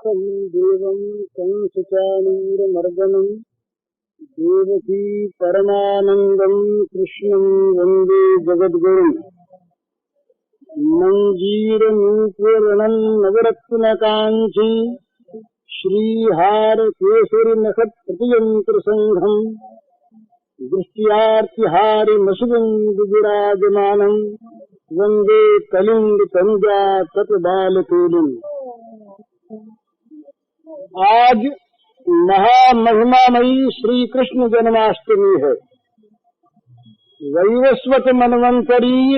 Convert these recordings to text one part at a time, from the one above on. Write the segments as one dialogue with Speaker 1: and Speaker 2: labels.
Speaker 1: देवं कंसचाणूरमर्दनं देवकी परमानन्दं कृष्णं वन्दे जगद्गुरुम्। मञ्जीरनूपुरणं नवरत्नकाञ्ची श्रीहारकेसरिनखप्रतियन्त्रसङ्घम् दृष्ट्यार्तिहारिमशुबिन्दुविराजमानं वन्दे कलिन्दतनुजा तटबालकेलिम्। आज महामहिमामयी श्री कृष्ण जन्माष्टमी है। वैवस्वत मनवंतरी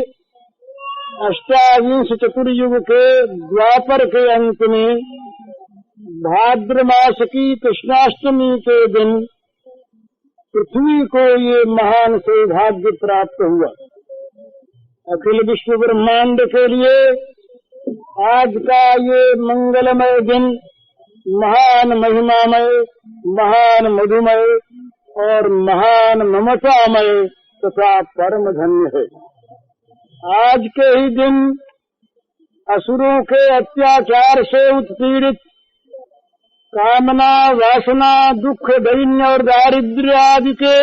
Speaker 1: अष्टाविंश चतुर्युग के द्वापर के अंत में भाद्र मास की कृष्णाष्टमी के दिन पृथ्वी को ये महान सौभाग्य प्राप्त हुआ। अखिल विश्व ब्रह्मांड के लिए आज का ये मंगलमय दिन महान महिमामय, महान मधुमय और महान ममतामय तथा परम धन्य है। आज के ही दिन असुरों के अत्याचार से उत्पीड़ित, कामना, वासना, दुख, दैन्य और दारिद्र्य आदि के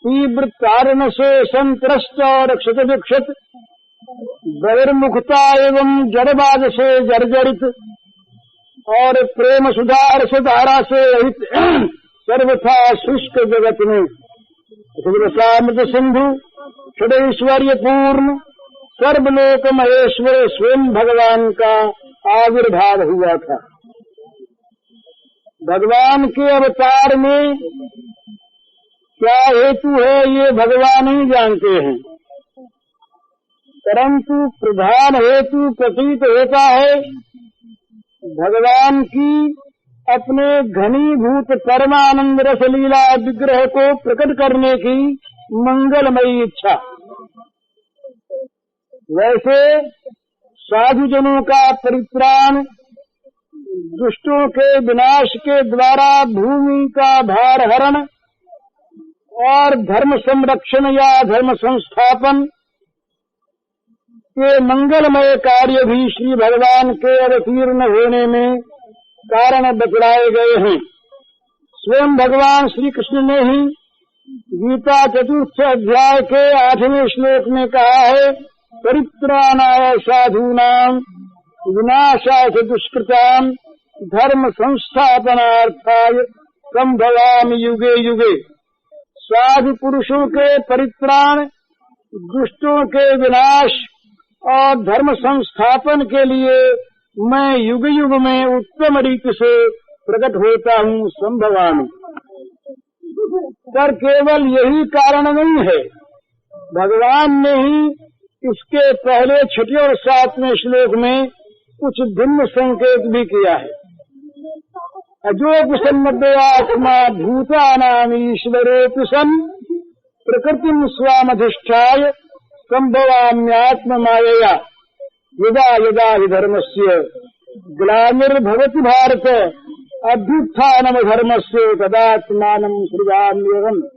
Speaker 1: तीव्र तारण से संत्रस्त और क्षतविक्षत, बहिर्मुखता एवं जड़बाद से जर्जरित और प्रेम सुधार से धारा से रहित सर्वथा शुष्क जगत में सर्वसामृत सिंधु षडैश्वर्य पूर्ण सर्वलोक महेश्वर स्वयं भगवान का आविर्भाव हुआ था। भगवान के अवतार में क्या हेतु है ये भगवान ही जानते हैं, परंतु प्रधान हेतु प्रतीत होता है भगवान की अपने घनीभूत परमानंद रस लीला विग्रह को प्रकट करने की मंगलमयी इच्छा। वैसे साधुजनों का परित्राण, दुष्टों के विनाश के द्वारा भूमि का भार हरण और धर्म संरक्षण या धर्म संस्थापन के मंगलमय कार्य भी श्री भगवान के अवतीर्ण होने में कारण बतलाए गए हैं। स्वयं भगवान श्री कृष्ण ने ही गीता चतुर्थ अध्याय के 8वें श्लोक में कहा है, परित्राणाय साधूनां विनाशाय दुष्कृतां धर्म संस्थापनार्थाय संभवामि युगे युगे। साधु पुरुषों के परित्राण, दुष्टों के विनाश और धर्म संस्थापन के लिए मैं युग युग में उत्तम रीति से प्रकट होता हूँ, संभवामि। पर केवल यही कारण नहीं है, भगवान ने ही इसके पहले 6 और 7वें श्लोक में कुछ भिन्न संकेत भी किया है। अजोपसन्नतया भूतानां ईश्वरोऽपि सन् प्रकृतिं स्वामधिष्ठाय संभवाम्यात्म मायया यदा यदा हि धर्मस्य ग्लानिर्भवति भारत अभ्युत्थानम धर्मस्य तदात्मानं सृजाम्यहम्।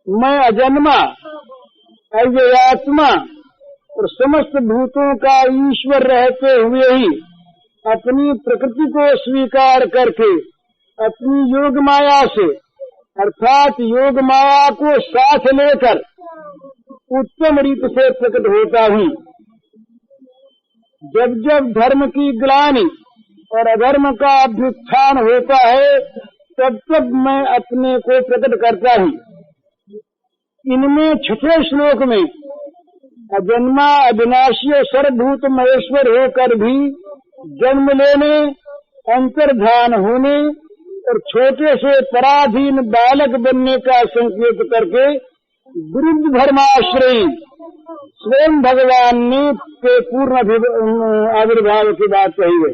Speaker 1: मैं अजन्मा, अव्ययात्मा और समस्त भूतों का ईश्वर रहते हुए ही अपनी प्रकृति को स्वीकार करके अपनी योग माया से अर्थात योग माया को साथ लेकर उत्तम रीति से प्रकट होता हूँ। जब जब धर्म की ग्लानि और अधर्म का अभ्युत्थान होता है तब तब मैं अपने को प्रकट करता हूँ। इनमें 6वें श्लोक में अजन्मा, अविनाशी और सर्वभूत महेश्वर होकर भी जन्म लेने, अंतर्धान होने और छोटे से पराधीन बालक बनने का संकेत करके विरुद्ध धर्माश्रयी स्वयं भगवान ने के पूर्ण आविर्भाव की बात कही है।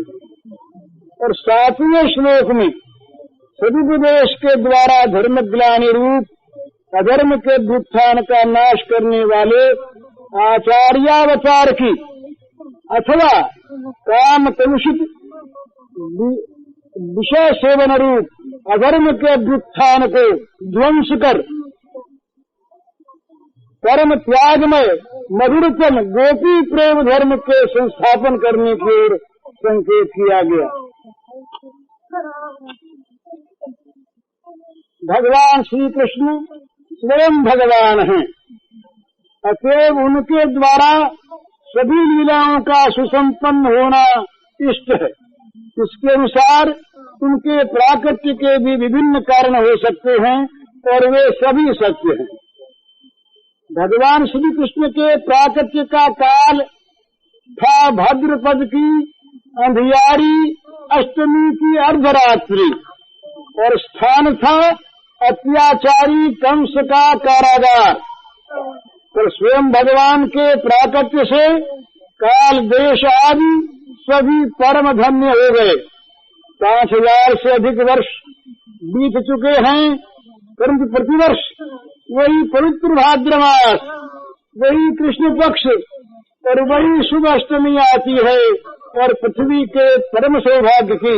Speaker 1: और 7वें श्लोक में सदुपदेश के द्वारा धर्म ग्लानि रूप अधर्म के व्युत्थान का नाश करने वाले आचार्यावतार की अथवा काम कलुषित विषय सेवन रूप अधर्म के व्युत्थान को ध्वंस कर परम त्यागमय मधुरतम गोपी प्रेम धर्म के संस्थापन करने की ओर संकेत किया गया। भगवान श्री कृष्ण स्वयं भगवान हैं, अतएव उनके द्वारा सभी लीलाओं का सुसंपन्न होना इष्ट है। इसके अनुसार उनके प्राकट्य के भी विभिन्न कारण हो सकते हैं और वे सभी सत्य हैं। भगवान श्री कृष्ण के प्राकट्य का काल था भाद्रपद की अंधियारी अष्टमी की अर्धरात्रि और स्थान था अत्याचारी कंस का कारागार। पर स्वयं भगवान के प्राकट्य से काल देश आदि सभी परम धन्य हो गए। 5000 से अधिक वर्ष बीत चुके हैं, परंतु प्रतिवर्ष वही पवित्र भाद्रमास, वही कृष्ण पक्ष और वही शुभ अष्टमी आती है और पृथ्वी के परम सौभाग्य की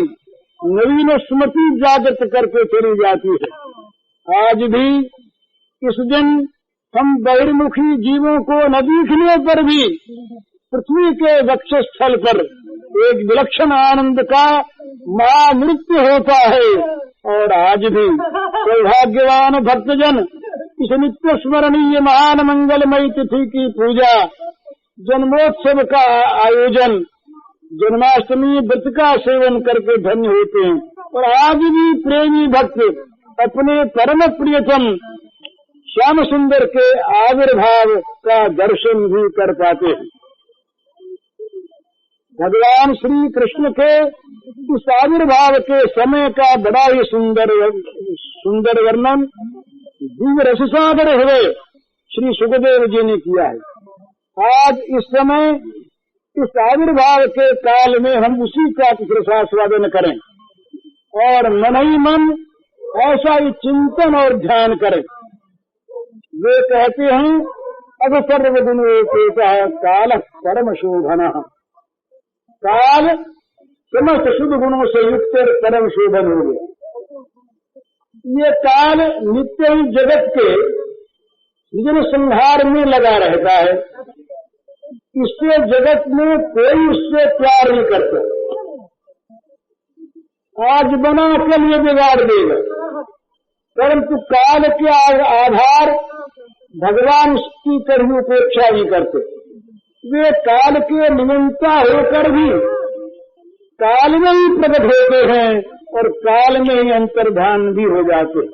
Speaker 1: नवीन स्मृति जागृत करके चली जाती है। आज भी इस दिन हम बहिर्मुखी जीवों को न दिखने पर भी पृथ्वी के वक्षस्थल पर एक विलक्षण आनंद का महानृत्य होता है। और आज भी सौभाग्यवान भक्तजन इस नित्य स्मरणीय महान मंगलमयी तिथि की पूजा, जन्मोत्सव का आयोजन, जन्माष्टमी व्रत का सेवन करके धन्य होते हैं। और आज भी प्रेमी भक्त अपने परम प्रियतम श्याम सुंदर के आविर्भाव का दर्शन भी कर पाते हैं। भगवान श्री कृष्ण के इस आविर्भाव के समय का बड़ा ही सुंदर वर्णन दिव्य रससागर हुए श्री सुखदेव जी ने किया है। आज इस समय इस आविर्भाव के काल में हम उसी का कुछ रसास्वादन करें और मन ही मन ऐसा ही चिंतन और ध्यान करें। वे कहते हैं अब सर्वगुणोपेतः काल परम शोभन, काल समस्त शुभ गुणों से युक्त परम शोभन हो गया। ये काल नित्य ही जगत के निजन संहार में लगा रहता है। इससे जगत में कोई उससे प्यार नहीं करता। आज बना कल ये बिगाड़ देगा, परंतु काल के आधार भगवान उसकी कभी उपेक्षा नहीं करते। वे काल के निमंता होकर भी काल में ही प्रकट होते हैं और काल में ही अंतर्धान भी हो जाते।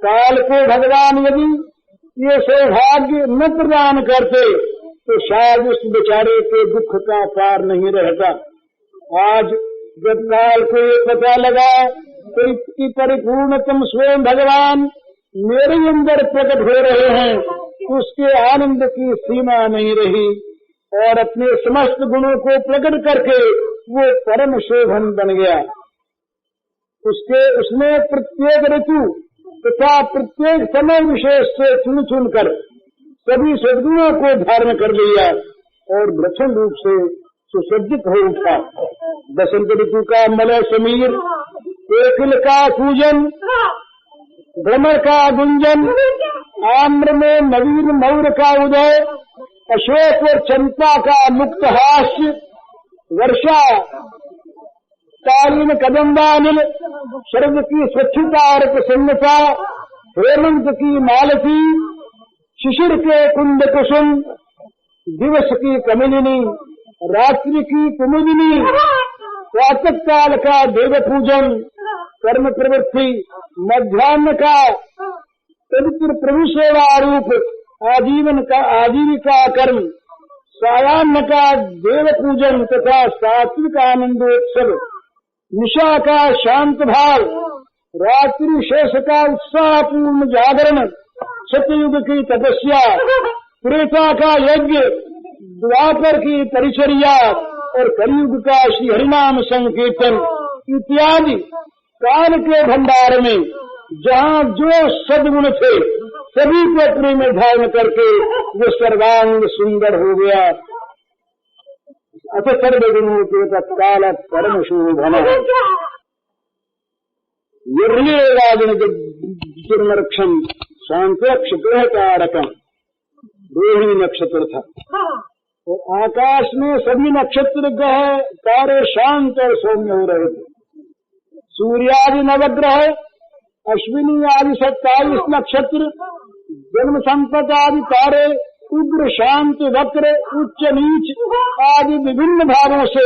Speaker 1: काल को भगवान यदि ये सौभाग्य न प्रदान करते तो शायद उस बेचारे के दुख का पार नहीं रहता। आज जब काल को ये पता लगा तो इसकी परिपूर्णतम स्वयं भगवान मेरे अंदर प्रकट हो रहे हैं, उसके आनंद की सीमा नहीं रही और अपने समस्त गुणों को प्रकट करके वो परम शोभन बन गया। उसने प्रत्येक ऋतु तथा प्रत्येक समय विशेष से चुन चुन कर सभी सद्गुणों को धारण कर लिया और विलक्षण रूप से सुसज्जित हो उठा। बसंत ऋतु का मलय समीर, कोकिल का कूजन, भ्रमर का गुंजन, आम्र में नवीन मौर का उदय, अशोक और चंपा का मुक्त हास्य, वर्षा कालीन कदम्बानिल, शरद की स्वच्छता और प्रसन्नता, हेमंत की मालती, शिशिर के कुंद कुसुम, दिवस की कमलिनी, रात्रि की कुमुदिनी, प्रातः काल का देव पूजन, कर्म प्रवृत्ति, मध्याह्न का पवित्र प्रभु सेवा रूप आजीविका कर्म, सायाह्न का देव पूजन तथा सात्विक आनंदोत्सव, निशा का शांत भाव, रात्रि शेष का उत्साहपूर्ण जागरण, सतयुग की तपस्या, त्रेता का यज्ञ, द्वापर की परिचर्या और कलयुग का श्री हरिनाम संकीर्तन इत्यादि काल के भंडार में जहाँ जो सद्गुण थे सभी को अपने में धारण करके वो सर्वांग सुंदर हो गया। अथ सर्वगुणों के तत्काल परम शोभन निर्मरक्षम शांतक्ष ग्रह कारकम, रोहिणी नक्षत्र था। तो आकाश में सभी नक्षत्र ग्रह तारे शांत और सौम्य हो रहे थे। सूर्यादि नवग्रह अश्विनी आदि 27 नक्षत्र, जन्म संपत आदि तारे, उग्र शांत वक्र उच्च नीच आदि विभिन्न भावों से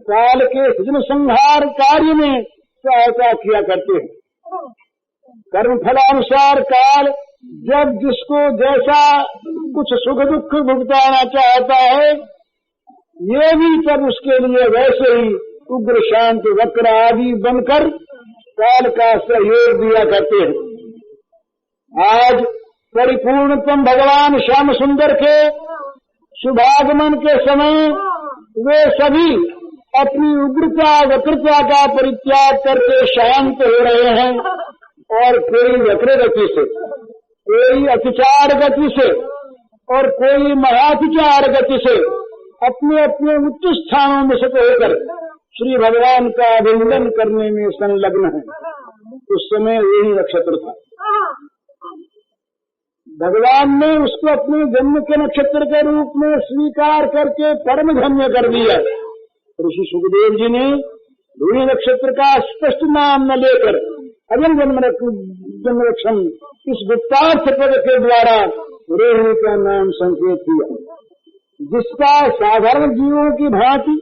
Speaker 1: काल के सृजन संहार कार्य में सहायता किया करते हैं। कर्म फलानुसार काल जब जिसको जैसा कुछ सुख दुख भुगताना चाहता है, ये भी तब उसके लिए वैसे ही उग्र शांत वक्र आदि बनकर काल का सहयोग दिया करते हैं। आज परिपूर्णतम भगवान श्याम सुंदर के शुभागमन के समय वे सभी अपनी उग्रता वक्रता का परित्याग करके शांत हो रहे हैं और कोई वक्र गति से, कोई अतिचार गति से और कोई महातिचार गति से अपने अपने उच्च स्थानों में से होकर श्री भगवान का अभिनंदन करने में संलग्न है। उस समय यही नक्षत्र था। भगवान ने उसको अपने जन्म के नक्षत्र के रूप में स्वीकार करके परम धन्य कर दिया। ऋषि सुखदेव जी ने रोहिणी नक्षत्र का स्पष्ट नाम न लेकर अजन जन्म रक्षण इस गुप्तार्थ पद के द्वारा रोहिणी का नाम संकेत किया, जिसका साधारण जीवों की भांति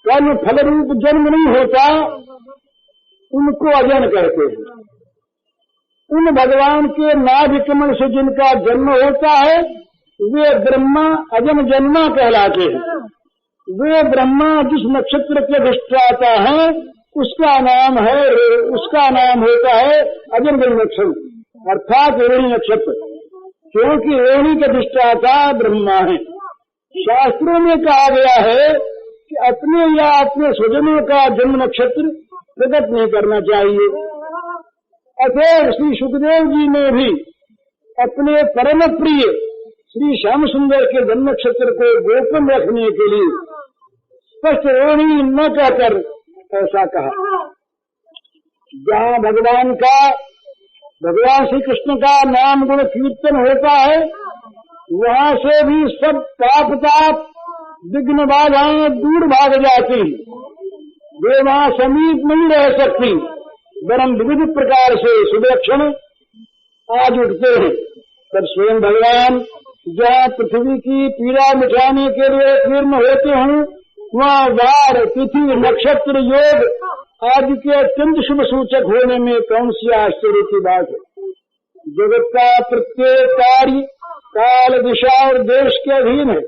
Speaker 1: कर्म फल रूप जन्म नहीं होता, उनको अजन करते हैं। उन भगवान के नाभि कमल से जिनका जन्म होता है वे ब्रह्मा अजन जन्मा कहलाते हैं। वे ब्रह्मा जिस नक्षत्र के अधिष्ठाता है उसका नाम होता है अजन जन्म नक्षत्र, अर्थात रोहिणी नक्षत्र, क्योंकि रोहिणी के अधिष्ठाता ब्रह्मा है। शास्त्रों में कहा गया है कि अपने या अपने स्वजनों का जन्म नक्षत्र प्रकट नहीं करना चाहिए। अतः श्री सुखदेव जी ने भी अपने परम प्रिय श्री श्याम सुंदर के जन्म नक्षत्र को गोपन रखने के लिए स्पष्ट रोहिणी न कहकर ऐसा कहा। जहाँ भगवान श्री कृष्ण का नाम गुण कीर्तन होता है, वहाँ से भी सब पाप ताप विघ्न बाधाएं दूर भाग जाती, वे वहाँ समीप नहीं रह सकती, वरम विविध प्रकार से सुलक्षण आज उठते हैं। तब स्वयं भगवान जहाँ पृथ्वी की पीड़ा मिटाने के लिए तीर्ण होते हैं, वहाँ वार तिथि नक्षत्र योग आदि के अत्यंत शुभ सूचक होने में कौन सी आश्चर्य की बात है। जगत का प्रत्येक कार्य काल दिशा और देश के अधीन है।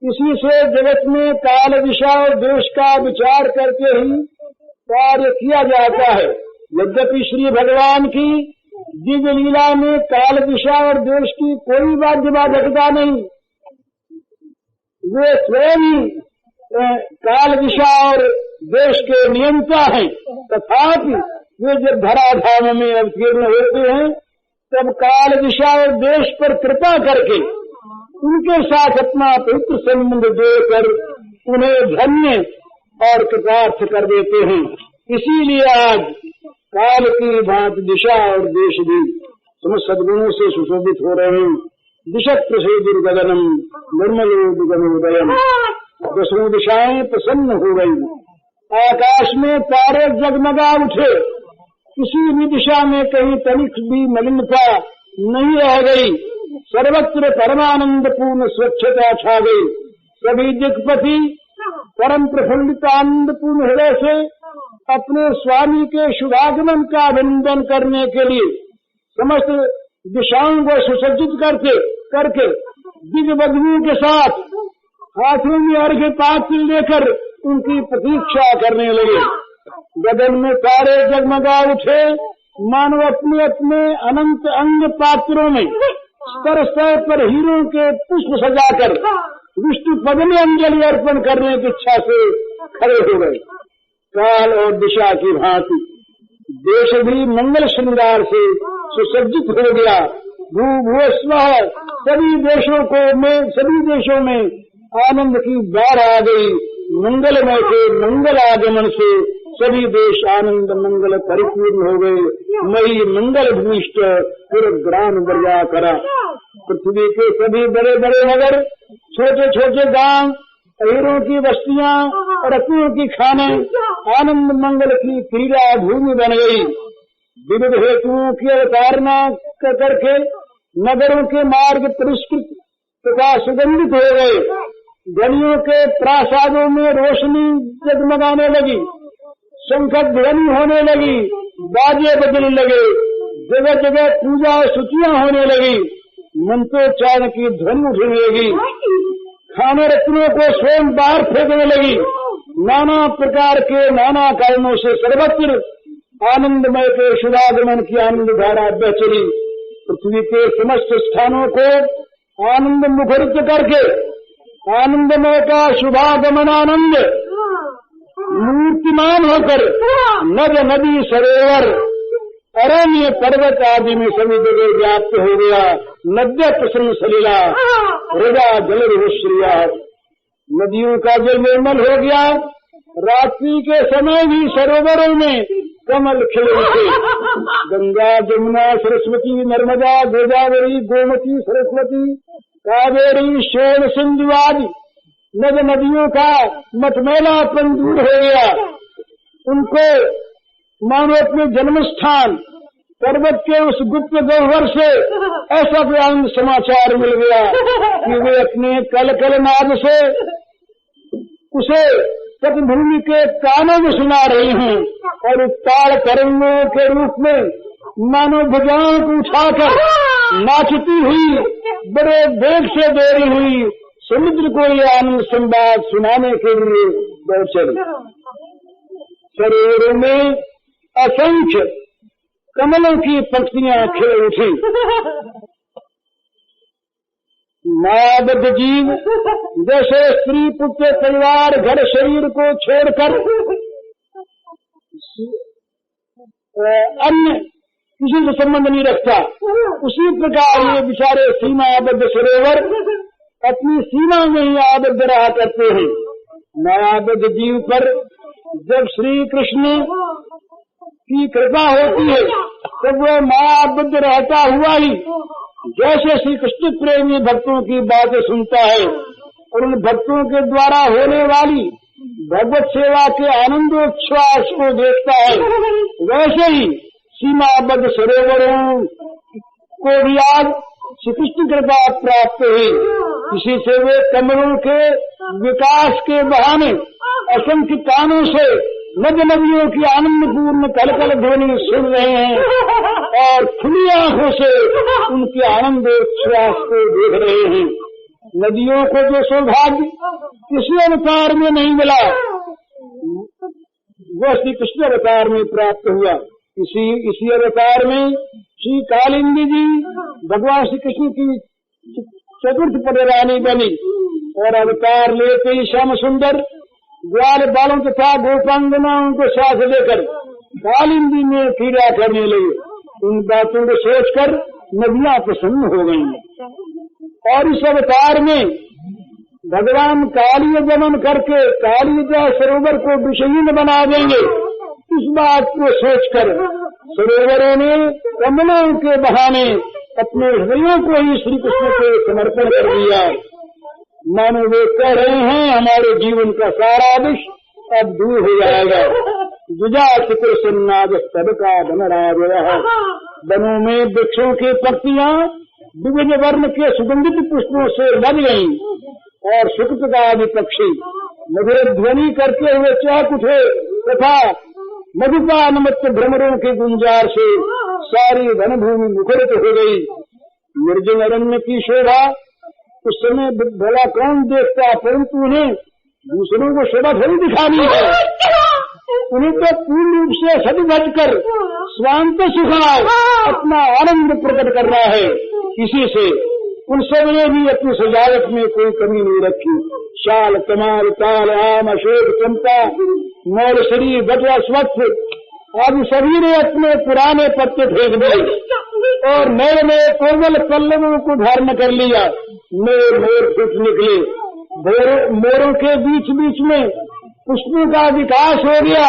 Speaker 1: इसी से जगत में काल दिशा और देश का विचार करके ही कार्य किया जाता है। यद्यपि श्री भगवान की दिव्य लीला में काल दिशा और देश की कोई बाध्य बाधकता नहीं, वे स्वयं काल दिशा और देश के नियंता हैं। तथापि वे जब धराधाम में अवतीर्ण होते हैं तब काल दिशा और देश पर कृपा करके उनके साथ अपना पवित्र संबंध देकर उन्हें धन्य और कृतार्थ कर देते हैं। इसीलिए आज काल की भांति दिशा और देश भी समस्त सद्गुणों से सुशोभित हो रहे हैं। दिशक प्रसिद्धुर्गगनम निर्मलोदयम, दसों दिशाएं प्रसन्न हो गई। आकाश में तारे जगमगा उठे, किसी भी दिशा में कहीं तनिक भी मलिनता नहीं रह गई। सर्वत्र परमानंद पूर्ण स्वच्छता छा गई। सभी दिक्पति परम प्रफुल्लित आनंद पूर्ण हृदय से अपने स्वामी के शुभागमन का अभिनंदन करने के लिए समस्त दिशाओं को सुसज्जित करके दिव्य बदबू के साथ हाथों में अर्घ्य पात्र लेकर उनकी प्रतीक्षा करने लगे। गगन में तारे जगमगा उठे, मानो अपने अपने अनंत अंग पात्रों में स्तर स्तर पर हीरों के पुष्प सजाकर विष्णु पद में अंजलि अर्पण करने की इच्छा से खड़े हो गए। काल और दिशा की भांति देश भी मंगल श्रृंगार से सुसज्जित हो गया। भूभुवस्व सभी देशों में आनंद की बाढ़ आ गई। मंगलमय के मंगल आगमन से सभी देश आनंद मंगल परिपूर्ण हो गए। मई मंगल भूष्ट पुरग्राम बर्या करा। पृथ्वी के सभी बड़े बड़े नगर, छोटे छोटे गांव, हीरों की बस्तियां, रत्नों की खाने, आनंद मंगल की क्रीड़ा भूमि बन गई। विविध हेतुओं की अवतारणा करके नगरों के मार्ग परिष्कृत तथा सुगंधित हो गए। गलियों के प्रासादों में रोशनी जगमगाने लगी, शंख ध्वनि होने लगी, बाजे बजने लगे, जगह जगह पूजा स्तुतियां होने लगी, मंत्रोच्चारण की ध्वनि उठने लगी, खाने रत्नों को स्वयं बाहर फेंकने लगी। नाना प्रकार के नाना कारणों से सर्वत्र आनंदमय के शुभागमन की आनंद धारा बह चली। पृथ्वी के समस्त स्थानों को आनंद मुखरित करके आनंदमय का शुभागमन आनंद मूर्तिमान होकर नद नदी सरोवर अरण्य पर्वत आदि में सभी जगह व्याप्त हो गया। नद्य प्रसन्न सलीला हृदय जल श्रिया, नदियों का जल निर्मल हो गया। रात्रि के समय भी सरोवरों में कमल खिले उठे। गंगा जमुना सरस्वती नर्मदा गोदावरी गोमती सरस्वती कावेरी शोण सिंधु आदि नद नदियों का मटमैलापन दूर हो गया। उनको मानो अपने जन्म स्थान पर्वत के उस गुप्त गह्वर से ऐसा आनंद समाचार मिल गया कि वे अपने कल कल नाद से उसे तटभूमि के कानों में सुना रही हैं और उत्ताल तरंगों के रूप में मानो भुजाओं को उठाकर नाचती हुई बड़े वेग से दौड़ी हुई समुद्र को ये आनंद संवाद सुनाने के लिए दौड़ चली। सरोवरों में असंख्य कमलों की पंक्तियां खिल उठी। मायाबद्ध जीव जैसे स्त्री पुत्र परिवार घर शरीर को छोड़कर अन्य किसी से संबंध नहीं रखता, उसी प्रकार ये बेचारे सीमाबद्ध सरोवर अपनी सीमा में ही आबद्ध रहा करते हैं। मायाबद्ध जीव पर जब श्री कृष्ण की कृपा होती है तब वह मायाबद्ध रहता हुआ ही जैसे श्री कृष्ण प्रेमी भक्तों की बातें सुनता है और उन भक्तों के द्वारा होने वाली भगवत सेवा के आनंदोच्छ्वास को देखता है, वैसे ही सीमाबद्ध सरोवरों को भी आज श्री कृष्ण कृपा प्राप्त हुई। इसी से वे कमलों के विकास के बहाने असंख्य कानों से नद नदियों की आनंदपूर्ण कलकल ध्वनि सुन रहे हैं और खुली आंखों से उनके आनंदोच्छ्वास को देख रहे हैं। नदियों को जो सौभाग्य किसी अवतार में नहीं मिला वह श्री कृष्ण अवतार में प्राप्त हुआ। इसी अवतार में श्री कालिंदी जी भगवान श्री कृष्ण की चतुर्थ पदरानी बनी और अवतार लेते ही श्याम सुंदर ग्वाल बालों तथा गोपांगनाओं को साथ लेकर कालिंदी में क्रीड़ा करने लगे। उन बातों को सोचकर नदियां प्रसन्न हो गईं और इस अवतार में भगवान काली गमन करके कालिया सरोवर को विषहीन बना देंगे। इस बात को सोचकर सरोवरों ने कमलों के बहाने अपने हृदयों को ही श्री कृष्ण को समर्पण कर दिया। मानो वे कह रहे हैं हमारे जीवन का सारा विष अब दूर हो जाएगा। जुजा चित्र सुन्नाद सब का धनराज है। वनों में वृक्षों की पत्तियां विभिन्न वर्ण के सुगंधित पुष्पों से लद गईं और सुकृत का आदि पक्षी मधुर ध्वनि करते हुए चहक उठे तथा मधुपान मत भ्रमरों के गुंजार से सारी वनभूमि मुखरित हो गई। निर्जन अरण्य की शोभा उस समय भला कौन देखता, परंतु उन्हें दूसरों को शोभा थोड़ी दिखानी है। उन्हें तो पूर्ण रूप से सद भजकर स्वांत सुखाव अपना आनंद प्रकट करना है। इसी से उन सब ने भी अपनी सजावट में कोई कमी नहीं रखी। शाल कमाल ताल आम अशोक चंपा मोर शरीर बटवा स्वच्छ आदि सभी ने अपने पुराने पत्ते फेंक दिए और नए नए कोमल पल्लवों को धारण कर लिया। नए मोर फूट निकले। मोरों के बीच बीच में पुष्पों का विकास हो गया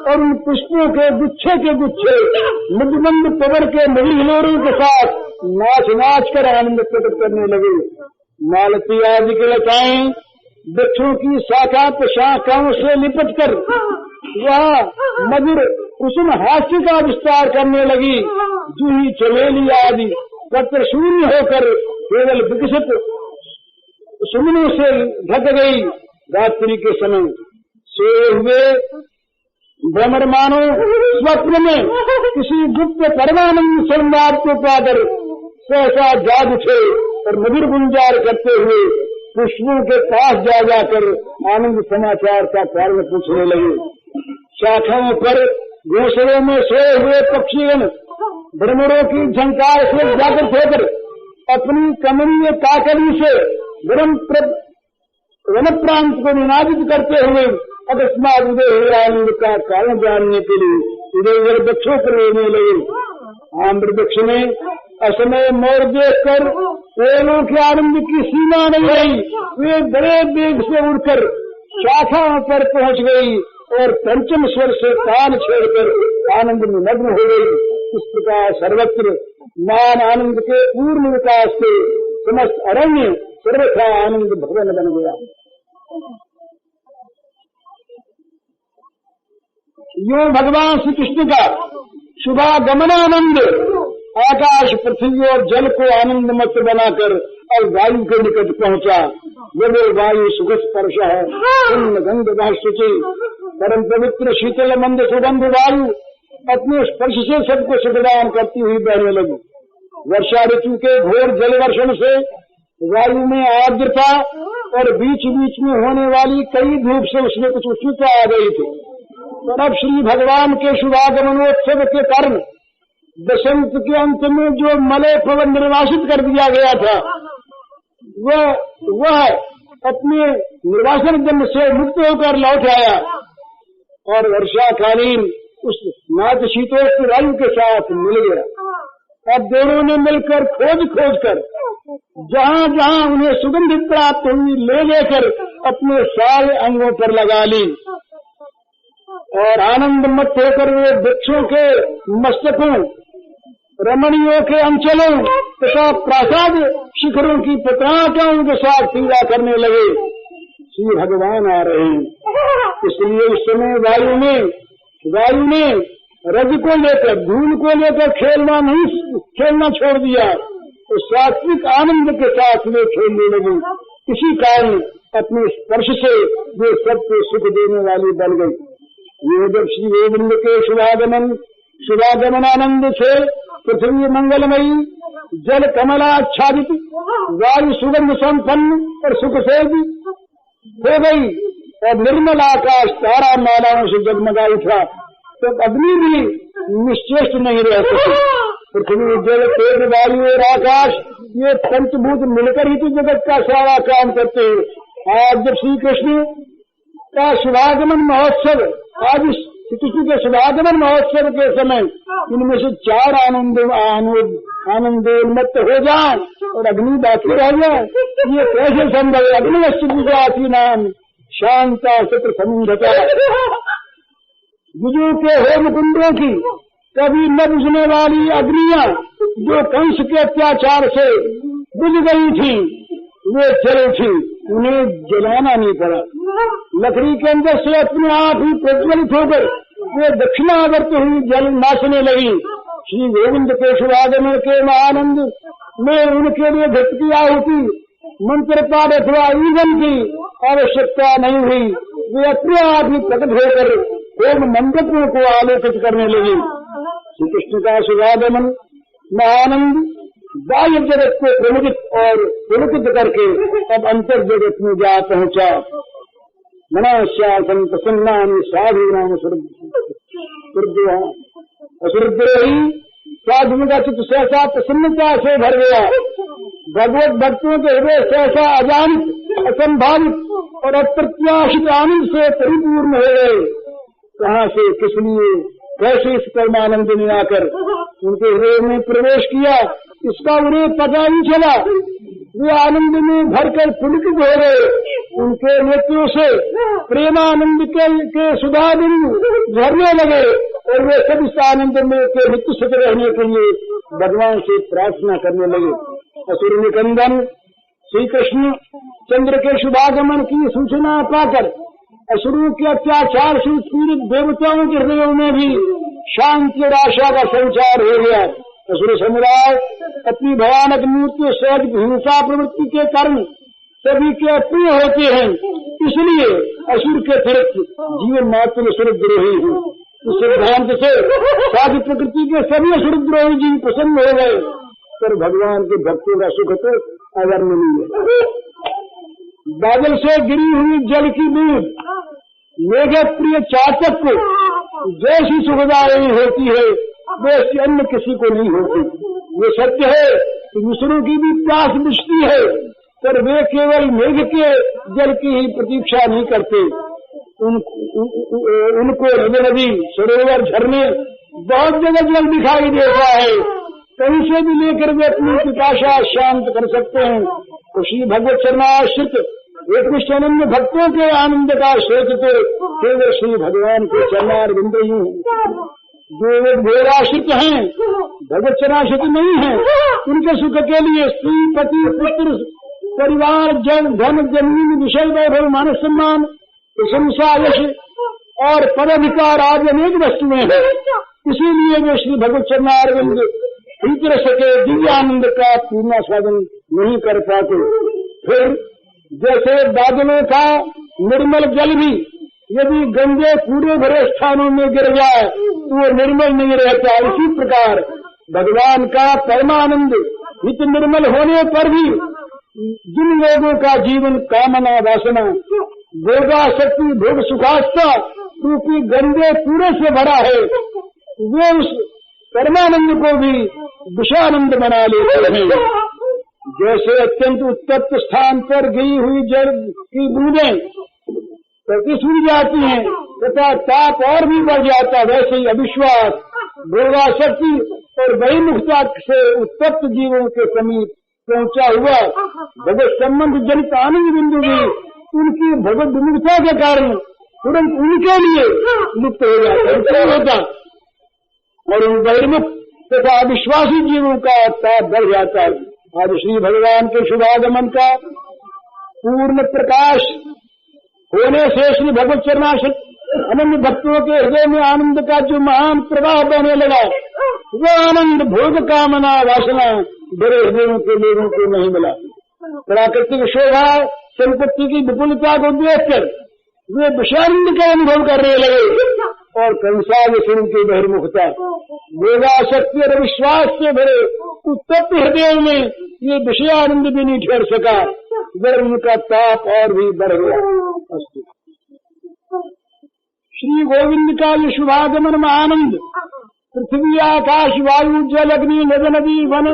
Speaker 1: और उन पुष्पों के गुच्छे मधुमंद पवन के मणिहिलोरों के साथ नाच नाच कर आनंद प्रकट करने लगे। मालती आदि के लताएं वृक्षों की शाखा प्रशाखाओं से लिपट कर वह मधुर कुसुम हास्य का विस्तार करने लगी। जूही चमेली आदि पत्र शून्य होकर केवल विकसित सुमनों से ढक गई। रात्रि के समय सोए हुए भ्रमर मानो स्वप्न में किसी गुप्त परमानंद संवाद को पाकर सहसा जाग उठे और मधुर गुंजार करते हुए पुष्पों के पास जा जाकर आनंद समाचार का कारण पूछने लगे। शाखाओं पर घोंसलों में सोए हुए पक्षीगण भ्रमरों की झंकार से जागृत होकर अपनी कमनीय काकली से वन प्रांत को निनादित करते हुए अकस्मात उदय हुए आनंद का कारण जानने के लिए इधर उधर वृक्षों पर लेने लगे। आम्र वृक्ष में असमय मोर देखकर पेड़ों के आनंद की सीमा नहीं रही। वे बड़े वेग से उड़कर शाखाओं पर पहुंच गई और पंचम स्वर से तान छेड़कर आनंद में मग्न हो गई। इस प्रकार सर्वत्र मान आनंद के पूर्ण विकास से समस्त अरण्य सर्वथा आनंद भवन बन गया। यो भगवान श्री कृष्ण का शुभागमनानंद आकाश पृथ्वी और जल को आनंद मत बनाकर और वायु के निकट पहुंचा। जब वायु सुख स्पर्श है गंध शुचि परम पवित्र शीतल मंद सुगंध वायु अपने स्पर्श से सबको सुखदान करती हुई बहने लगी। वर्षा ऋतु के घोर जल वर्षण से वायु में आर्द्रता और बीच बीच में होने वाली कई धूप से उसमें कुछ उष्णता आ गई थी। और अब श्री भगवान के शुभागमनोत्सव के कारण बसंत के अंत में जो मलय पवन निर्वासित कर दिया गया था वह अपने निर्वासन जन्म से मुक्त होकर लौट आया और वर्षाकालीन उस नाथ शीतोष्ण वायु के साथ मिल गया। अब दोनों ने मिलकर खोज कर जहाँ जहाँ उन्हें सुगंध प्राप्त हुई ले लेकर अपने सारे अंगों पर लगा ली और आनंद मत होकर वे वृक्षों के मस्तकों रमणियों के अंचलों तथा प्रासाद शिखरों की पत्राटाओं के साथ क्रीड़ा करने लगे। श्री भगवान आ रहे हैं। इसलिए उस समय वायु ने रज को लेकर धूल को लेकर खेलना छोड़ दिया तो सात्विक आनंद के साथ वे खेलने लगे। इसी कारण अपने स्पर्श से वे सबको सुख देने वाली बन गई। ये जब श्री गोविंद के शुभागमनानंद से पृथ्वी मंगलमयी जल कमलाच्छादित वायु सुगंध संपन्न और सुख से हो गई और निर्मल आकाश तारा मालाओं से जगमगा उठा तब अग्नि भी निश्चेष्ट नहीं रह सकी। पृथ्वी जल तेज वायु और आकाश ये पंचभूत मिलकर ही तो जगत का सारा काम करते हैं। आज जब श्री कृष्ण का शुभागमन महोत्सव आज श्री कृष्ण के शुभागमन महोत्सव के समय इनमें से चार आनंदोन्मत्त हो जाए और अग्नि बाकी रह जाए, ये कैसे संभव है? अग्नि नाम शांता सत्र समुद्धता गुजों के होम कुंडों की कभी न बुझने वाली अग्नियां जो कंस के अत्याचार से बुझ गई थी वे जल थी, उन्हें जलाना नहीं पड़ा। लकड़ी के अंदर से अपने आप ही प्रज्वलित होकर वे दक्षिणावर्त हुई जल नाचने लगी। श्री गोविंद के शुभागमन के आनंद में उनके लिए घट की आहुति मंत्र पाठ अथवा ईंधन की आवश्यकता नहीं हुई। वे अपने आप ही प्रकट होकर होम मंडपों को आलोकित करने लगी। श्री कृष्ण का शुभागमन महानंद बाह्य जगत को प्रमुदित और पुलकित करके अब अंतर जगत में जा पहुंचा। मनाश्यासन प्रसन्नानि साधु नाम असुरद्रोही साधु का चित्त सहसा प्रसन्नता से भर गया। भगवत भक्तों के हृदय सहसा अजानित असंभावित और अप्रत्याशित आनंद से परिपूर्ण हो गए। कहाँ से किस लिए कैसे इस परमानंद ने आकर उनके हृदय में प्रवेश किया इसका उन्हें पता ही चला। वे आनंद में भरकर पुलकित हो गए। उनके नेत्रों से प्रेमानंद के सुधा बिंदु झरने लगे और वे सब इस आनंद में के नित्य सुख रहने के लिए भगवान से प्रार्थना करने लगे। असुर निकंदन श्री कृष्ण चंद्र के शुभागमन की सूचना पाकर असुरों के अत्याचार से उत्पीड़ित देवताओं के हृदयों में भी शांति और आशा का संचार हो गया। असुर समुदाय अपनी भयानक मूर्ति सहज हिंसा प्रवृत्ति के कारण सभी के अप्रिय होते हैं, इसलिए असुर के अतिरिक्त जीवन मात्र असुरद्रोही है। इस सिद्धांत से साधु प्रकृति के सभी असुरद्रोही जीव प्रसन्न हो गए, पर भगवान के भक्तों का सुख तो अवर्णनीय है। बादल से गिरी हुई जल की बूंद मेघ प्रिय चातक को जैसी सुखदायी होती है वैसी अन्य किसी को नहीं होती। ये सत्य है कि दूसरों की भी प्यास बुझती है, पर वे केवल मेघ के जल की ही प्रतीक्षा नहीं करते। उनको नदी सरोवर झरने बहुत जगह जल दिखाई देता है, कहीं से भी लेकर वे अपनी पिपाशा शांत कर सकते हैं। तो श्री भगवत चरणाश्रित एक निष्ठानंद भक्तों के आनंद का स्रोत तो केवल श्री भगवान के चरणारविंद ही हैं। जो एक भेदाश्रित हैं, भगवत चरणाश्रित नहीं है, उनके सुख के लिए स्त्री पति पुत्र परिवार जन धन जमीन विषय वैभव मान सम्मान प्रशंसा यश और पदाधिकार आदि अनेक वस्तुएं हैं। इसीलिए वे श्री भगवत चरणारविंद भीतर सके दिव्य आनंद का पूर्ण स्वादन नहीं कर पाते। फिर जैसे बादलों का निर्मल जल भी यदि गंदे कूड़े भरे स्थानों में गिर जाए तो वो निर्मल नहीं रहता, इसी प्रकार भगवान का परमानंद नित्य निर्मल होने पर भी जिन लोगों का जीवन कामना वासना भोगासक्ति भोग सुखास्था क्योंकि गंदे कूड़े से भरा है, वे उस परमानंद को भी विषानंद बना लेते हैं। जैसे अत्यंत उत्तप्त स्थान पर गिरी हुई जल की बूंदें प्रतिसूर जाती हैं तथा ताप और भी बढ़ जाता, वैसे ही अविश्वास भोगासक्ति और बहिर्मुखता से उत्तप्त जीवों के समीप पहुंचा हुआ भगवत संबंध जनित आनंद बिंदु भी उनकी भगवत विमुखता के कारण तुरंत उनके लिए लुप्त हो जाता होता और उन बहिर्मुख तथा अविश्वासी जीवों का ताप बढ़ जाता है। आज श्री भगवान के शुभागमन का पूर्ण प्रकाश होने से श्री भगवत चरणाश्रित अनन्य भक्तों के हृदय में आनंद का जो महान प्रवाह बहने लगा, वो आनंद भोग कामना वासना बड़े हृदयों के लोगों को नहीं मिला। प्राकृतिक शोभा संपत्ति की विपुलता को देखकर वे विषानंद का अनुभव करने लगे और कंसाद स्वरूप की बहिर्मुखता भोगासक्ति और विश्वास से भरे उत्तप्त हृदयों में ये विषयानंद भी नहीं ठहर सका, गर्म का ताप और भी बढ़ गया। श्री गोविंद का ये शुभागमन महानंद पृथ्वी आकाश वायु जल अग्नि नद नदी वन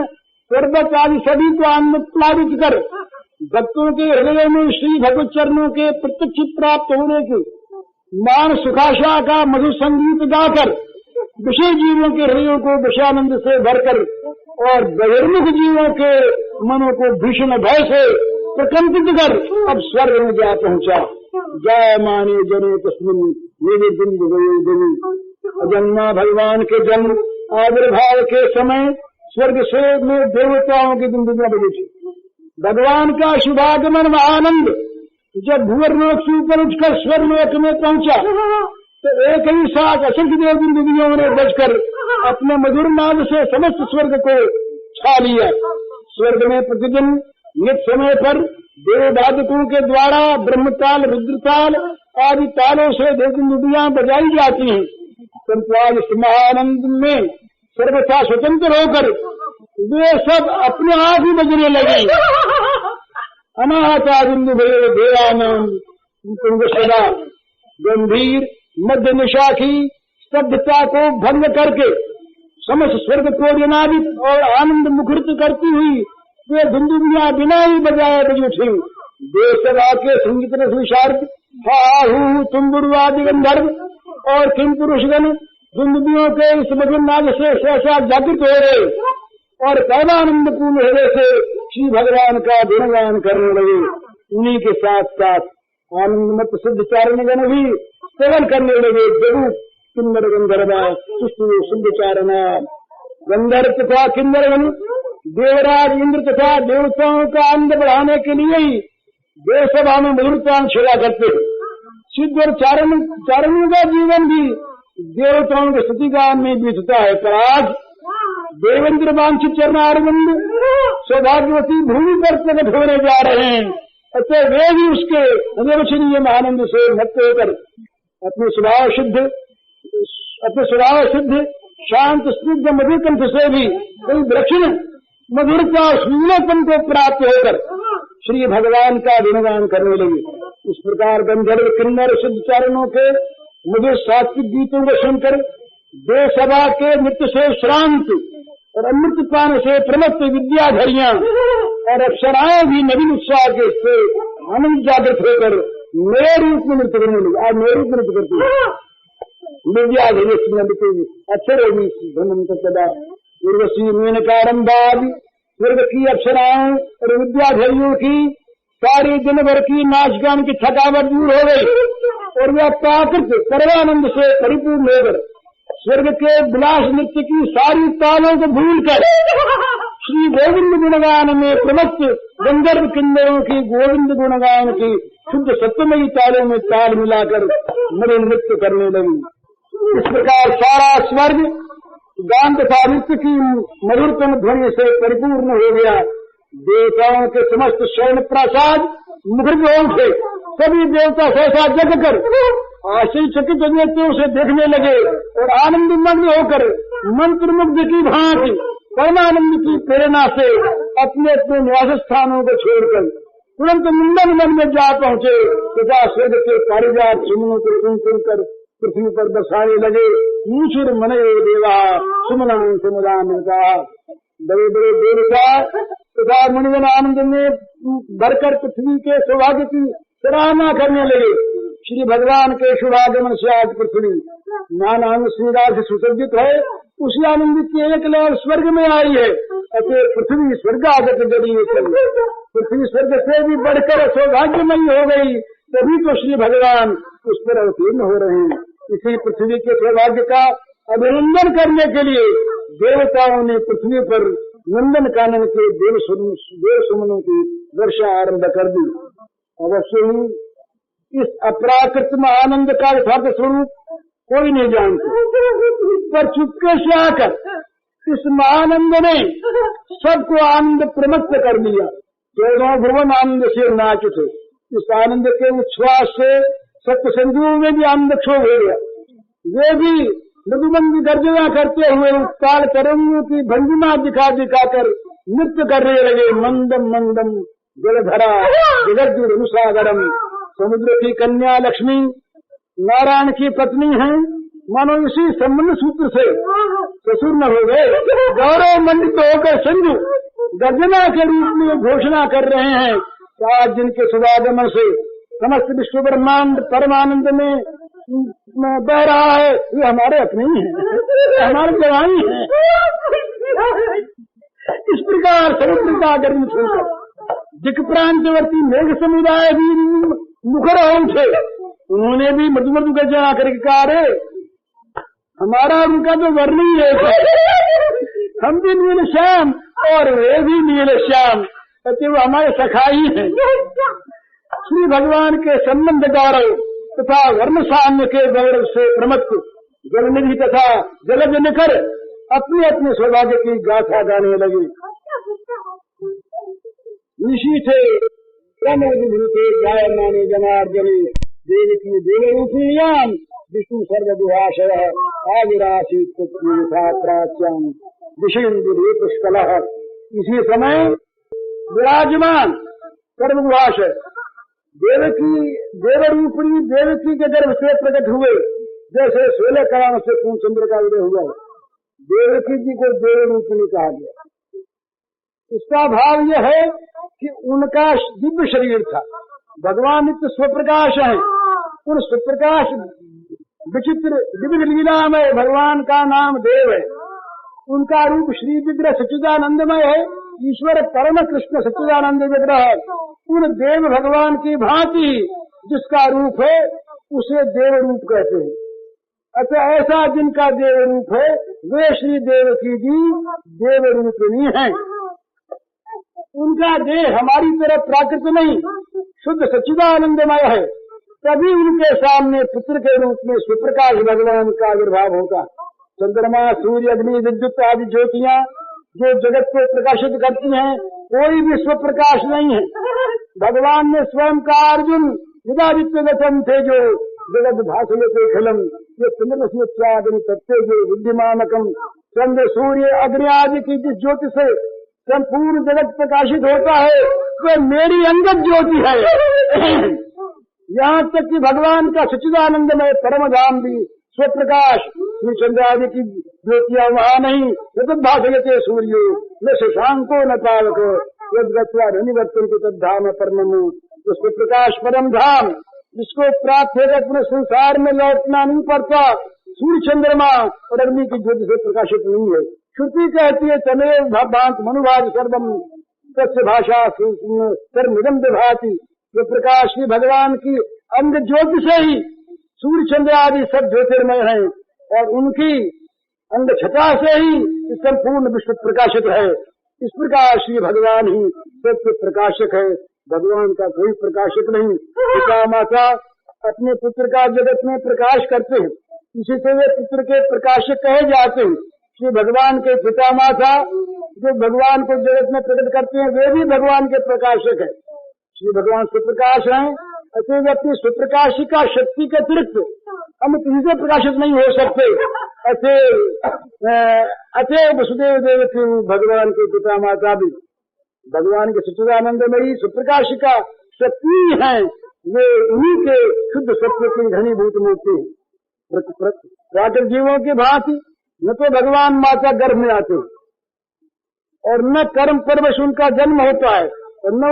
Speaker 1: पर्वत आदि सभी को आनंद प्लावित कर भक्तों के हृदय में श्री भगवत चरणों के प्रत्यक्ष प्राप्त होने की मान सुखाशा का मधुर संगीत गाकर विषय जीवों के हृदयों को विषयानंद से भरकर और बहिर्मुख जीवों के मनों को भीषण भय से प्रकंपित कर अब स्वर्ग में जा पहुंचा। जय माने जने तस्मिन मेरे बिंदु देवी अजन्मा भगवान के जन्म आविर्भाव के समय स्वर्ग से में देवताओं की बिंदुआ बनी थी। भगवान का शुभागमन महानंद जब भूवर्लोक से ऊपर उठकर स्वर्गलोक में पहुंचा तो एक ही साथ असंख्य देव बिंदुओं ने बजकर अपने मधुर नाद से समस्त स्वर्ग को छा लिया। स्वर्ग में प्रतिदिन नित समय पर देववादकों के द्वारा ब्रह्मताल रुद्रताल आदि तालों से देव बिंदुआ बजाई जाती हैं, परंतु आज इस महानंद में सर्वथा स्वतंत्र होकर वे सब अपने आप ही बजने लगे। अनाहता बिंदु भेदानंद सदा गंभीर मध्य निशा की स्तब्धता को भंग करके समस्त स्वर्ग को जनादित और आनंद मुखरित करती हुई वे बिंदुबियां बिना ही बजाए बज उठी। देशवा के संगीत विशारद हाहू तुम्बुरवादि गंधर्व और किम पुरुषगण बिंदुबियों के इस मधुर नाद से सहसा जागृत हो गए और परमानंद पूर्ण हृदय से श्री भगवान का गुणगान करने लगे। उन्हीं के साथ साथ आनंदमत सिद्ध चारणगण भी सेवन करने लगे। जरूर किन्नर गंधर्वा सुष्टु सिद्ध चारणा गंधर्व तथा किन्नरगण देवराज इंद्र तथा देवताओं का आनंद बढ़ाने के लिए ही देवसभा में मधुरता छेड़ा करते। सिद्ध और चारणों का जीवन भी देवताओं के स्तुतिगान में बीतता है। पर आज देवेंद्र वांछित चरणारविंद सौभाग्यवती भूमि पर प्रकट होने जा रहे हैं। अतः वे भी उसके अनिर्वचनीय आनंद से मत होकर अपने स्वभाव सिद्ध शांत स्निग्ध मधुर कंठ से भी कोई दक्षिण मधुरता सुंदरपन को प्राप्त होकर श्री भगवान का गुणगान करने लगे। इस प्रकार गंधर्व किन्नर सिद्ध चारणों के मधुर सात्विक गीतों को सुनकर देवसभा के नृत्य से श्रांत और अमृत पान से प्रमत्त विद्याधरियां और अप्सराएं भी नवीन उत्साह के से आनंद जागृत होकर नए रूप में नृत्य करने लगे। आज नए रूप में नृत्य करते हैं विद्याधरी अक्षर उर्वशी मेनकारंबाद स्वर्ग की अप्सराओं और विद्याधरियों की सारी दिन भर की नाच गान की थकावट दूर हो गई और वह प्राकृत परमानंद से परिपूर्ण होकर स्वर्ग के विलास नृत्य की सारी तालों को भूलकर श्री गोविंद गुणगान में प्रमत्त गंधर्व किन्नरों की गोविंद गुणगान की शुद्ध सत्यमयी तालों में ताल मिलाकर मधुर नृत्य करने लगी। इस प्रकार सारा स्वर्ग गान तथा नृत्य की मधुरतम ध्वनि से परिपूर्ण हो गया। देवताओं के समस्त स्वर्ण प्रासाद मुखर उठे। सभी देवता सहसा जग कर आश्चर्यचकित नेत्रों से देखने लगे और आनंद मग्न होकर मंत्रमुग्ध की भांति परमानंद की प्रेरणा से अपने अपने निवास स्थानों को छोड़कर तुरंत मुंडन वन में जा पहुंचे तथा स्वर्ग के पारिजात सुमनों को चुन चुनकर पृथ्वी पर बरसाने लगे। ईश्वर मनयो देवा सुमना समुदान का बड़े बड़े देवता तथा मुनिगण आनंद में भरकर पृथ्वी के सौभाग्य की सराहना करने लगे। श्री भगवान के शुभागमन से आज पृथ्वी नानांग श्रीराज से सुसज्जित है। उसी आनंद की एक लहर स्वर्ग में आई है। अतः पृथ्वी स्वर्गागत जड़ी पृथ्वी स्वर्ग से भी बढ़कर सौभाग्यमयी हो गई। तभी तो श्री भगवान उस पर अवतीर्ण हो रहे हैं। इसी पृथ्वी के सौभाग्य का अभिनंदन करने के लिए देवताओं ने पृथ्वी पर नंदन कानन के देव सुमनों की वर्षा आरंभ कर दी। अवश्य ही इस अपराकृत आनंद का यथार्थ स्वरूप कोई नहीं जानते, पर चुपके से आकर इस महानंद ने सबको आनंद प्रमत्त कर दिया। चौदह भुवन आनंद से नाच उठे। इस आनंद के उच्छ्वास से सत्य संजुओं में भी आनंद क्षोभ हो गया। वे भी मधुमंद गर्जना करते हुए उत्ताल तरंगों की भंगिमा दिखा दिखाकर नृत्य करने लगे। मंदम मंदम जलधरा जगद्गुरुसागरम समुद्र की कन्या लक्ष्मी नारायण की पत्नी है। मानो इसी संबंध सूत्र से ससुर न हो गए। गौरव मंडित होकर संजू गर्जना के रूप में घोषणा कर रहे हैं। आज जिनके शुभागमन से समस्त विश्व ब्रह्मांड परमानंद में बह रहा है, ये हमारे अपने ही है, हमारे जवानी है। इस प्रकार समुद्र का गर्म छोड़कर दिक प्रांतवर्ती मेघ समुदाय भी मुखर उठे। उन्होंने भी मधु मधु गर्जना करके कहा, रे हमारा उनका तो वर्ण ही है, हम भी नील श्याम और वे भी नील श्याम, वो हमारे सखाई हैं। श्री भगवान के संबंध गौरव तथा वर्ण साम्य के गौरव से प्रमत्त जलनिधि तथा जलज निकर अपने अपने सौभाग्य की गाथा गाने लगे। ऋषि थे थे गाय माने जनार्दने देव की देवरूपियाम विष्णु सर्वदुहाशय आविरासी प्राच्याम विषेन्दुरे पुष्कल। इसी समय विराजमान सर्वदुहाशय देवरूपिणी देवकी के गर्भ से प्रकट हुए। जैसे 16 कलाओं से पूर्ण चंद्र का उदय हुआ, देवकी जी को देवरूपिणी कहा गया। इसका भाव यह है कि उनका दिव्य शरीर था। भगवान नित्य स्वप्रकाश है। उन स्वप्रकाश विचित्र दिव्य लीला में भगवान का नाम देव है। उनका रूप श्री विग्रह सच्चिदानंदमय है। ईश्वर परम कृष्ण सच्चिदानंद विग्रह उन देव भगवान की भांति जिसका रूप है उसे देव रूप कहते हैं। अतः ऐसा जिनका देव रूप है वे श्री देवकी जी देव रूपिणी हैं। उनका देह हमारी तरह प्राकृत नहीं, शुद्ध सच्चिदानंदमय है। तभी उनके सामने पुत्र के रूप में सुप्रकाश भगवान का आविर्भाव होगा। चंद्रमा, सूर्य, अग्नि, विद्युत आदि ज्योतियां जो जगत को प्रकाशित करती हैं, कोई भी स्वप्रकाश नहीं है। भगवान ने स्वयं का अर्जुन विदादित्य वचन थे जो जगत भाषयते खलम, ये चंद्रमस्याग्नि तत्तेजो विद्यमानकम। चंद्र, सूर्य, अग्नि आदि की जिस ज्योति से संपूर्ण जगत प्रकाशित होता है वह मेरी अंगत ज्योति है। यहाँ तक कि भगवान का सच्चिदानंदमय परम धाम भी स्वप्रकाश चंद्र आदि की ज्योतियां वहाँ नहीं। जगत भाषयते सूर्यो न शशांको न पावक यद्गत्वा धनिवर्तन के तद्धाम परम। उसको प्रकाश परम धाम जिसको प्राप्त होकर अपने संसार में लौटना नहीं पड़ता, सूर्य, चंद्रमा और अग्नि की ज्योति से प्रकाशित नहीं है। श्रुति कहती है तमेव भांत मनुभाग सर्वम तस्य भाषा सर्वमिदं विभाति। जो प्रकाश की भगवान की अंग ज्योति से ही सूर्य, चंद्र आदि सब ज्योतिर्मय हैं और उनकी अंग छटा से ही संपूर्ण विश्व प्रकाशित है। इस प्रकार श्री भगवान ही सत्य प्रकाशक है, भगवान का कोई प्रकाशक नहीं। पिता माता अपने पुत्र का जगत में प्रकाश करते हैं, इसी से वे पुत्र के प्रकाशक कहे जाते हैं। श्री भगवान के पिता माता जो भगवान को जगत में प्रकट करते हैं वे भी भगवान के प्रकाशक है। श्री भगवान सुप्रकाश हैं, अतएव अपनी सुप्रकाशिका शक्ति के अतिरिक्त हम किसी से प्रकाशित नहीं हो सकते। अतएव वसुदेव देवकी भगवान के पिता माता भी भगवान के सच्चिदानंदमयी सुप्रकाशिका शक्ति हैं। वे उन्हीं के शुद्ध सत्य की घनीभूत मूर्ति प्राकृतिक जीवों की भांति न तो भगवान माता गर्भ में आते और न कर्म परवश उनका जन्म होता है और न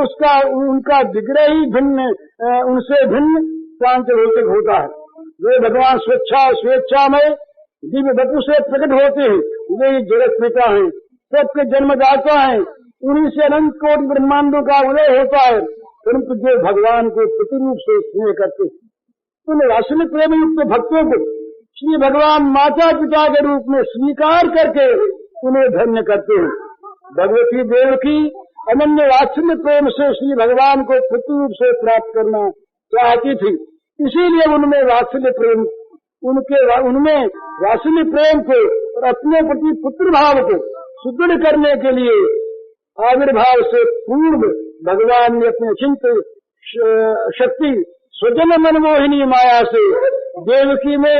Speaker 1: उनका विग्रह ही भिन्न उनसे भिन्न शांत भौतिक होता है। वे भगवान स्वेच्छा में दिव्य वपु से प्रकट होते हैं। वे जगत पिता हैं, सबके जन्मदाता हैं। उन्हीं से अनंत कोटि ब्रह्मांडों का उदय होता है। परंतु जो भगवान को प्रतिरूप से स्नेह करते हैं उन राशि प्रेम युक्त भक्तों को श्री भगवान माता पिता के रूप में स्वीकार करके उन्हें धन्य करते हैं। भगवती देवकी अनन्य वात्सल्य प्रेम से श्री भगवान को पुत्र रूप से प्राप्त करना चाहती थी, इसीलिए उनमें वात्सल्य प्रेम को और अपने प्रति पुत्र भाव को सुदृढ़ करने के लिए आविर्भाव से पूर्व भगवान ने अपने चिंत शक्ति स्वजन मनमोहिनी माया से देवकी में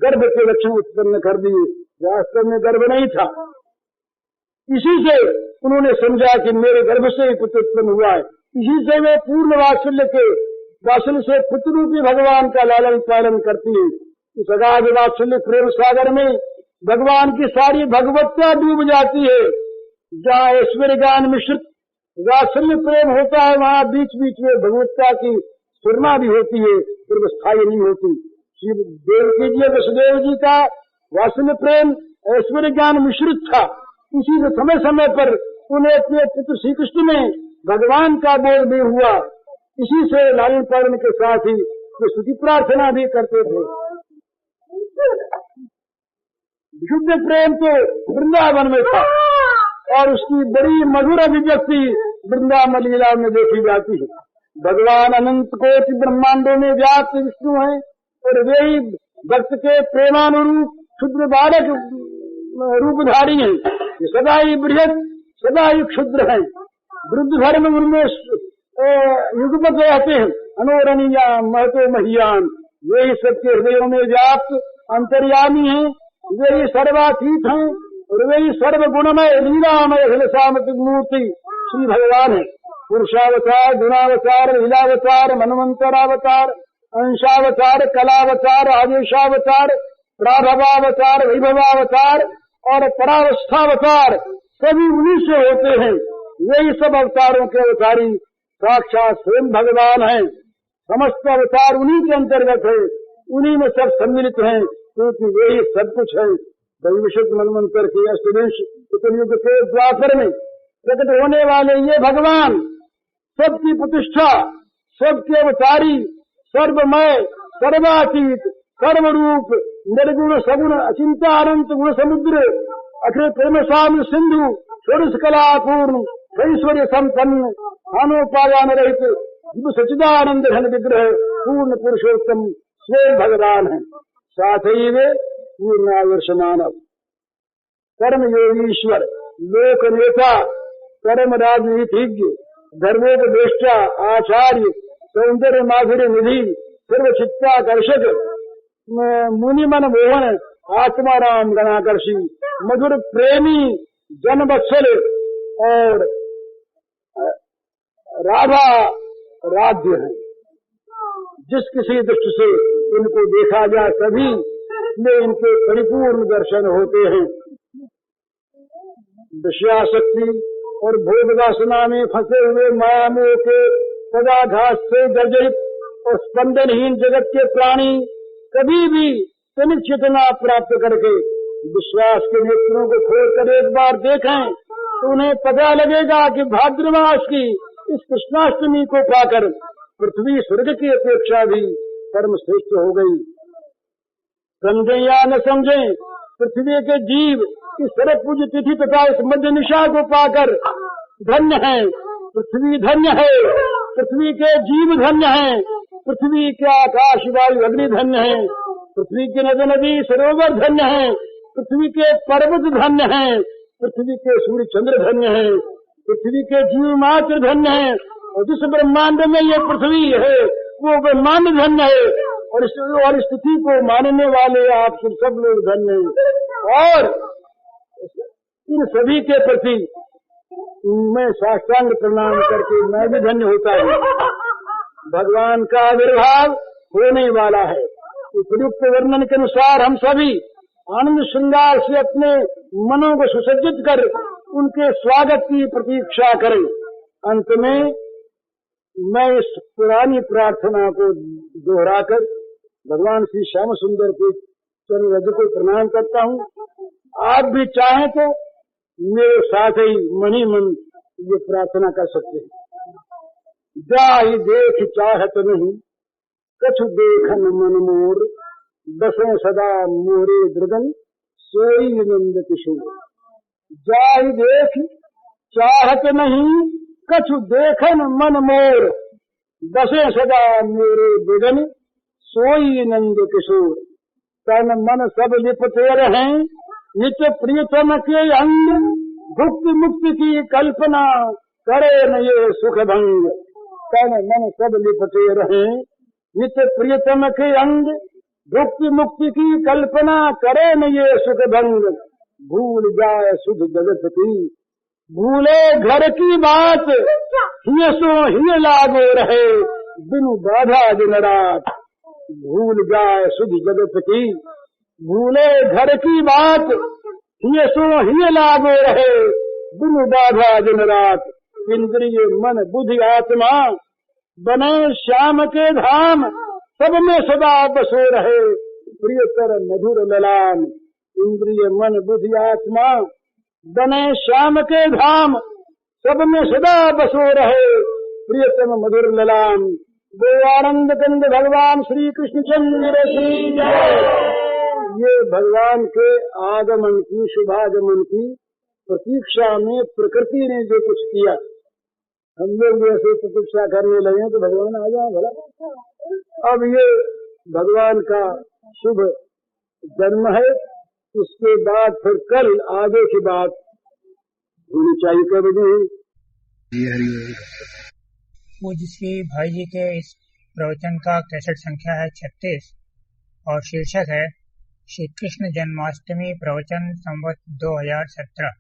Speaker 1: गर्भ के लक्षण उत्पन्न कर दिए। वास्तव में गर्भ नहीं था, इसी से उन्होंने समझा कि मेरे गर्भ से ही पुत्र उत्पन्न हुआ है। इसी से वे पूर्ण वात्सल्य से पुत्र रूपी भगवान का लालन पालन करती है। इस अगाध वात्सल्य प्रेम सागर में भगवान की सारी भगवत्ता डूब जाती है। जहाँ ऐश्वर्य ज्ञान मिश्रित वात्सल्य प्रेम होता है वहाँ बीच बीच में भगवत्ता की स्फुरमा भी होती है, फिर स्थायी नहीं होती। श्री देवकी जी वसुदेव जी का वात्सल्य प्रेम ऐश्वर्य ज्ञान मिश्रित था। इसी से समय समय पर उन्हें अपने पुत्र श्री कृष्ण में भगवान का बोध भी हुआ। इसी से लालन पालन के साथ ही वे स्तुति प्रार्थना भी करते थे। विशुद्ध प्रेम तो वृंदावन में था और उसकी बड़ी मधुर अभिव्यक्ति वृंदावन लीला में देखी जाती है। भगवान अनंत कोटि ब्रह्मांडों में व्याप्त विष्णु हैं और वे ही भक्त के प्रेमानुरूप क्षुद्र बालक रूपधारी हैं। ये सदा ही बृहद सदा ही क्षुद्र हैं। वृद्ध धर्म उनमें युगपत रहते हैं। अनोरणीयाम महतो महियान, वे ही सबके हृदयों में व्याप्त अंतर्यामी हैं। वे ही सर्वातीत हैं और वे ही सर्वगुणमय लीलामय हृदय मूर्ति श्री भगवान है। पुरुषावतार, गुणावतार, लीलावतार, मनवंतरावतार, अंशावतार, कलावतार, आदेशावतार, प्राभवावतार, वैभवावतार और परावस्थावतार सभी उन्हीं से होते हैं। यही सब अवतारों के अवतारी साक्षात स्वयं भगवान हैं। समस्त अवतार उन्हीं के अंतर्गत है, उन्हीं में सब सम्मिलित हैं, क्योंकि वे ही सब कुछ है। दैवशत मनवंतर के अष्टविंश युग के द्वापर में प्रकट होने वाले ये भगवान सबकी प्रतिष्ठा, सबके अवतारी, सर्वमय, सर्वातीत, सर्वरूप, निर्गुण, सगुण, अचिंत्य अनंत गुण समुद्र, अखिल प्रेम साम सिंधु, षोडश कला पूर्ण, ऐश्वर्य संपन्न, हानोपादान रहित सच्चिदानंद घन विग्रह पूर्ण पुरुषोत्तम स्वयं भगवान है। साथ ही वे पूर्णादर्श मानव, कर्म योगीश्वर, लोक नेता, कर्म राजनीतिज्ञ, धर्मोपदेष्टा, आचार्य, सौंदर्य माधुर्य निधि, सर्व चित्ताकर्षक, मुनि मन मोहन, आत्माराम गणाकर्षी, मधुर प्रेमी, जनवत्सल और राधा राध्य है। जिस किसी दृष्टि से इनको देखा जाए सभी में इनके परिपूर्ण दर्शन होते हैं। विषयासक्ति और भोग वासना में फंसे हुए मायामोह के पदाघात से जर्जरित और स्पंदनहीन जगत के प्राणी कभी भी तनिक चेतना प्राप्त करके विश्वास के नेत्रों को खोलकर एक बार देखें तो उन्हें पता लगेगा कि भाद्रमास की इस कृष्णाष्टमी को पाकर पृथ्वी स्वर्ग की अपेक्षा भी परम श्रेष्ठ हो गई। समझें या न समझें, पृथ्वी के जीव इस सर्व पूज्य तिथि तथा इस मध्य निशा को पाकर धन्य है। पृथ्वी धन्य है, पृथ्वी के जीव धन्य हैं, पृथ्वी के आकाश वायु अग्नि धन्य है, पृथ्वी के नदी नदी सरोवर धन्य है, पृथ्वी के पर्वत धन्य है, पृथ्वी के सूर्य चंद्र धन्य है, पृथ्वी के जीव मात्र धन्य है। और जिस ब्रह्मांड में ये पृथ्वी है वो ब्रह्मांड धन्य है। और इस तिथि को मानने वाले आप सब लोग धन्य हैं। और इन सभी के प्रति मैं साष्टांग प्रणाम करके मैं भी धन्य होता हूँ। भगवान का आविर्भाव होने वाला है। उपयुक्त वर्णन के अनुसार हम सभी आनंद श्रृंगार से अपने मनों को सुसज्जित कर उनके स्वागत की प्रतीक्षा करें। अंत में मैं इस पुरानी प्रार्थना को दोहराकर भगवान श्री श्याम सुंदर के चरण रज को प्रणाम करता हूँ। आप भी चाहें तो मेरे साथ ही मन ही मन ये प्रार्थना कर सकते हैं। जाहि देख चाहत नहीं, कछु देखन मन मोर, बसें सदा मोरे दृगन, सोई नंद किशोर। जाहि देख चाहत नहीं, कछु देखन मन मोर, बसें सदा मोरे दृगन, सोई नंद किशोर। तन मन सब लिपटे रहें, नित्य प्रियतम के अंग, भुक्ति मुक्ति की कल्पना करे न ये सुख भंग। तन मन सब लिपटे रहें, नित्य प्रियतम के अंग, भुक्ति मुक्ति की कल्पना करे न ये सुख भंग। भूल जाए सुध जगत की, भूले घर की बात, हिय सो हिय लागो रहे, बिनु बाधा दिन रात। भूल जाए सुध जगत की, भूले घर की बात, हिय सो हिय लागो रहे, बिनु बाधा दिन रात। इंद्रिय मन बुद्धि आत्मा बने श्याम के धाम, सब में सदा बसो रहे, प्रियतर मधुर ललाम। इंद्रिय मन बुद्धि आत्मा बने श्याम के धाम, सब में सदा बसो रहे, प्रियतम मधुर ललाम। वो आनंद कंद भगवान श्री कृष्ण चंद्र की जय। ये भगवान के आगमन की शुभागमन की प्रतीक्षा में प्रकृति ने जो कुछ किया, हम लोग ऐसे प्रतीक्षा करने लगे तो भगवान आ जाए भला। अब ये भगवान का शुभ जन्म है, उसके बाद फिर कल आगे की बात होनी चाहिए। क्या बजे
Speaker 2: पूज्य श्री भाई जी के इस प्रवचन का कैसेट संख्या है 36 और शीर्षक है श्री कृष्ण जन्माष्टमी प्रवचन संवत 2017।